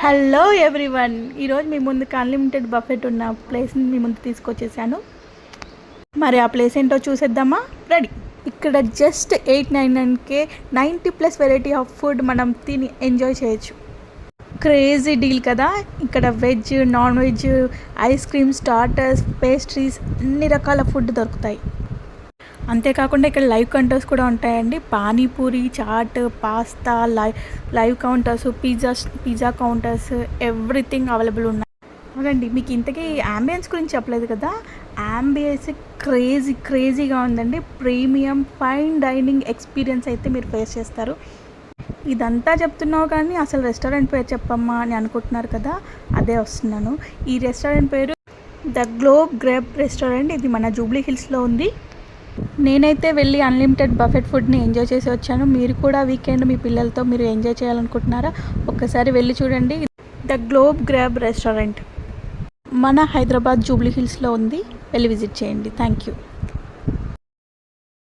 Hello everyone, ఈరోజు మీ ముందుకు unlimited buffet ఉన్న ప్లేస్ని మీ ముందు తీసుకొచ్చేసాను. మరి ఆ ప్లేస్ ఏంటో చూసేద్దామా? రెడీ. ఇక్కడ జస్ట్ 899కే 90+ వెరైటీ ఆఫ్ ఫుడ్ మనం తిని ఎంజాయ్ చేయొచ్చు. క్రేజీ డీల్ కదా. ఇక్కడ veg, non veg, ice cream, starters, pastries, అన్ని రకాల ఫుడ్ దొరుకుతాయి. అంతేకాకుండా ఇక్కడ లైవ్ కౌంటర్స్ కూడా ఉంటాయండి. Panipuri, chaat, pasta, live counters, pizza counters, everything available ఉన్నాయి. అవునండి, మీకు ఇంతకీ యాంబియన్స్ గురించి చెప్పలేదు కదా. యాంబియన్స్ క్రేజీగా ఉందండి. ప్రీమియం ఫైన్ డైనింగ్ ఎక్స్పీరియన్స్ అయితే మీరు ఫేస్ చేస్తారు. ఇదంతా చెప్తున్నావు కానీ అసలు రెస్టారెంట్ పేరు చెప్పమ్మా అని అనుకుంటున్నారు కదా, అదే వస్తున్నాను. ఈ రెస్టారెంట్ పేరు ద గ్లోబ్ గ్రేప్ రెస్టారెంట్. ఇది మన జూబ్లీ హిల్స్లో ఉంది. నేనైతే వెళ్ళి అన్లిమిటెడ్ బఫెట్ ఫుడ్ని ఎంజాయ్ చేసి వచ్చాను. మీరు కూడా వీకెండ్ మీ పిల్లలతో మీరు ఎంజాయ్ చేయాలనుకుంటున్నారా? ఒక్కసారి వెళ్ళి చూడండి. ద గ్లోబ్ గ్రాబ్ రెస్టారెంట్ మన హైదరాబాద్ జూబ్లీ హిల్స్లో ఉంది. వెళ్ళి విజిట్ చేయండి. Thank you.